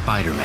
Spider-Man.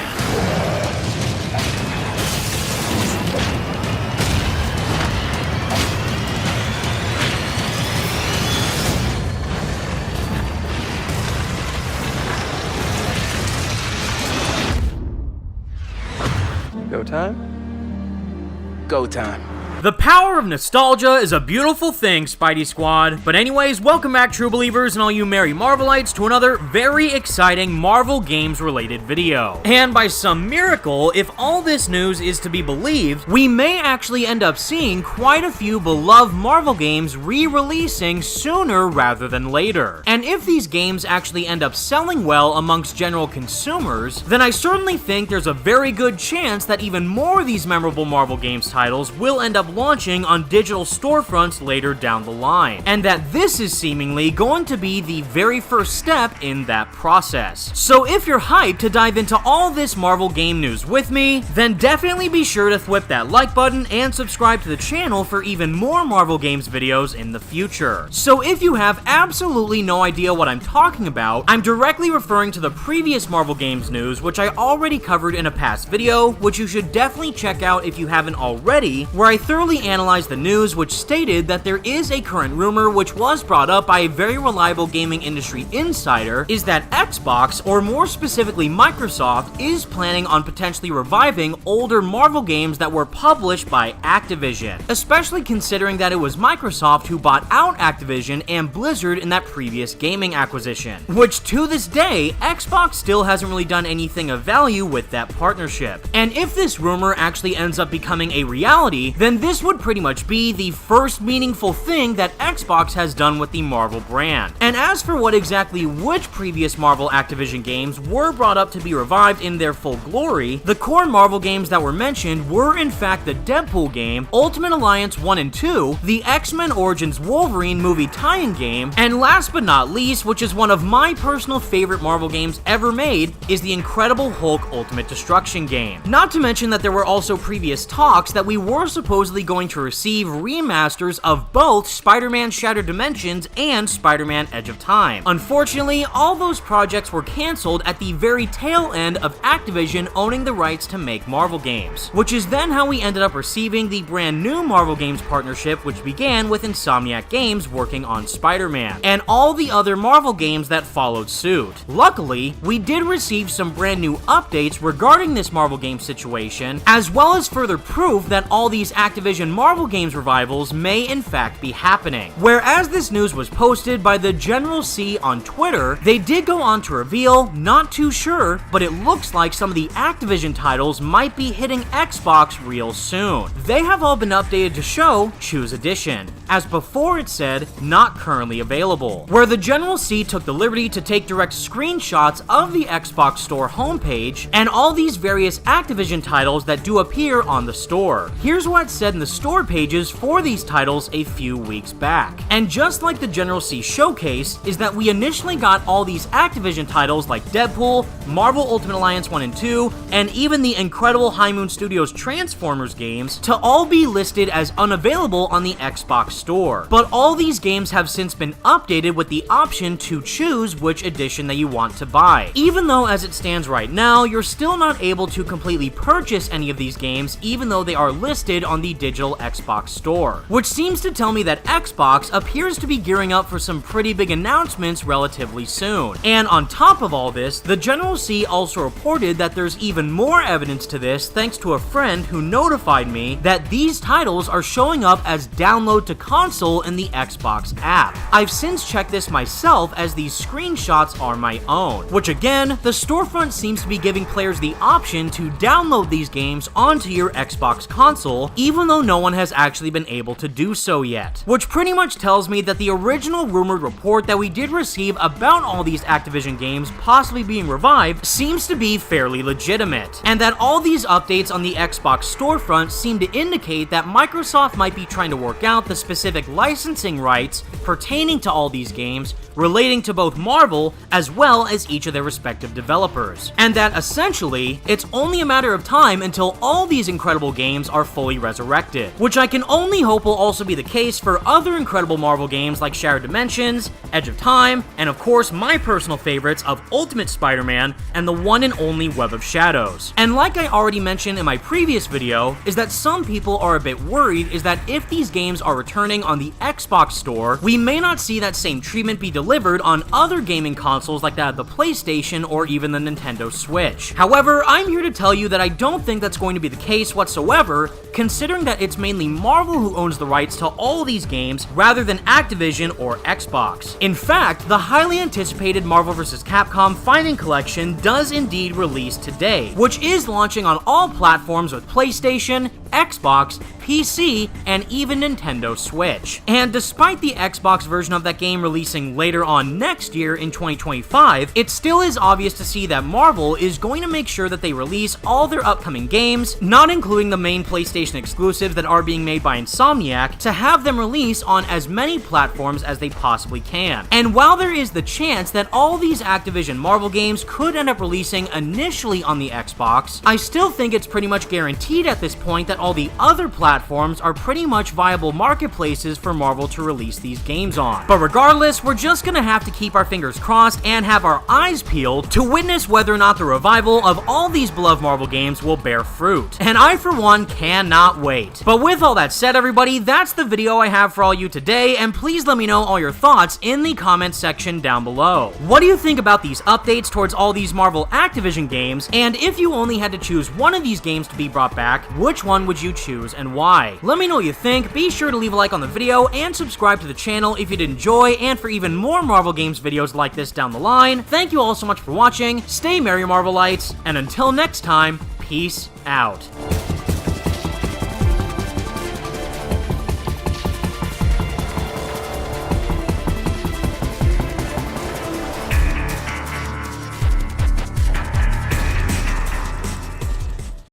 Go time? Go time. The power of nostalgia is a beautiful thing, Spidey Squad. But anyways, welcome back, true believers and all you merry Marvelites, to another very exciting Marvel games related video. And by some miracle, if all this news is to be believed, we may actually end up seeing quite a few beloved Marvel games re-releasing sooner rather than later. And if these games actually end up selling well amongst general consumers, then I certainly think there's a very good chance that even more of these memorable Marvel games titles will end up launching on digital storefronts later down the line, and that this is seemingly going to be the very first step in that process. So if you're hyped to dive into all this Marvel game news with me, then definitely be sure to whip that like button and subscribe to the channel for even more Marvel games videos in the future. So if you have absolutely no idea what I'm talking about, I'm directly referring to the previous Marvel games news, which I already covered in a past video, which you should definitely check out if you haven't already, where I thoroughly analyzed the news, which stated that there is a current rumor, which was brought up by a very reliable gaming industry insider, is that Xbox, or more specifically Microsoft, is planning on potentially reviving older Marvel games that were published by Activision, especially considering that it was Microsoft who bought out Activision and Blizzard in that previous gaming acquisition, which to this day, Xbox still hasn't really done anything of value with that partnership. And if this rumor actually ends up becoming a reality, then this would pretty much be the first meaningful thing that Xbox has done with the Marvel brand. And as for what exactly which previous Marvel Activision games were brought up to be revived in their full glory, the core Marvel games that were mentioned were in fact the Deadpool game, Ultimate Alliance 1 and 2, the X-Men Origins Wolverine movie tie-in game, and last but not least, which is one of my personal favorite Marvel games ever made, is the Incredible Hulk Ultimate Destruction game. Not to mention that there were also previous talks that we were supposedly going to receive remasters of both Spider-Man Shattered Dimensions and Spider-Man Edge of Time. Unfortunately, all those projects were cancelled at the very tail end of Activision owning the rights to make Marvel games, which is then how we ended up receiving the brand new Marvel Games partnership, which began with Insomniac Games working on Spider-Man, and all the other Marvel games that followed suit. Luckily, we did receive some brand new updates regarding this Marvel game situation, as well as further proof that all these Activision Marvel games revivals may in fact be happening. Whereas this news was posted by the General C on Twitter, they did go on to reveal, not too sure, but it looks like some of the Activision titles might be hitting Xbox real soon. They have all been updated to show Choose Edition, as before it said not currently available, where the General C took the liberty to take direct screenshots of the Xbox Store homepage and all these various Activision titles that do appear on the store. Here's what it said in the store pages for these titles a few weeks back. And just like the General C showcase, is that we initially got all these Activision titles like Deadpool, Marvel Ultimate Alliance 1 and 2, and even the incredible High Moon Studios Transformers games to all be listed as unavailable on the Xbox Store. But all these games have since been updated with the option to choose which edition that you want to buy. Even though as it stands right now, you're still not able to completely purchase any of these games even though they are listed on the digital Xbox Store, which seems to tell me that Xbox appears to be gearing up for some pretty big announcements relatively soon. And on top of all this, the General C also reported that there's even more evidence to this thanks to a friend who notified me that these titles are showing up as download to console in the Xbox app. I've since checked this myself as these screenshots are my own, which again, the storefront seems to be giving players the option to download these games onto your Xbox console, even though no one has actually been able to do so yet. Which pretty much tells me that the original rumored report that we did receive about all these Activision games possibly being revived seems to be fairly legitimate, and that all these updates on the Xbox storefront seem to indicate that Microsoft might be trying to work out the specific specific licensing rights pertaining to all these games relating to both Marvel as well as each of their respective developers, and that essentially, it's only a matter of time until all these incredible games are fully resurrected, which I can only hope will also be the case for other incredible Marvel games like Shattered Dimensions, Edge of Time, and of course my personal favorites of Ultimate Spider-Man and the one and only Web of Shadows. And like I already mentioned in my previous video, is that some people are a bit worried is that if these games are returning on the Xbox store, we may not see that same treatment be delivered on other gaming consoles like that of the PlayStation or even the Nintendo Switch. However, I'm here to tell you that I don't think that's going to be the case whatsoever, considering that it's mainly Marvel who owns the rights to all these games rather than Activision or Xbox. In fact, the highly anticipated Marvel vs. Capcom Fighting Collection does indeed release today, which is launching on all platforms with PlayStation, Xbox, PC, and even Nintendo Switch. And despite the Xbox version of that game releasing later on next year in 2025, it still is obvious to see that Marvel is going to make sure that they release all their upcoming games, not including the main PlayStation exclusives that are being made by Insomniac, to have them release on as many platforms as they possibly can. And while there is the chance that all these Activision Marvel games could end up releasing initially on the Xbox, I still think it's pretty much guaranteed at this point that all the other platforms are pretty much viable marketplaces for Marvel to release these games on. But regardless, we're just gonna have to keep our fingers crossed and have our eyes peeled to witness whether or not the revival of all these beloved Marvel games will bear fruit. And I, for one, cannot wait. But with all that said, everybody, that's the video I have for all you today, and please let me know all your thoughts in the comment section down below. What do you think about these updates towards all these Marvel Activision games, and if you only had to choose one of these games to be brought back, which one would you choose and why? Let me know what you think. Be sure to leave a like on the video and subscribe to the channel if you did enjoy, and for even more Marvel games videos like this down the line. Thank you all so much for watching, stay merry Marvelites, and until next time, peace out.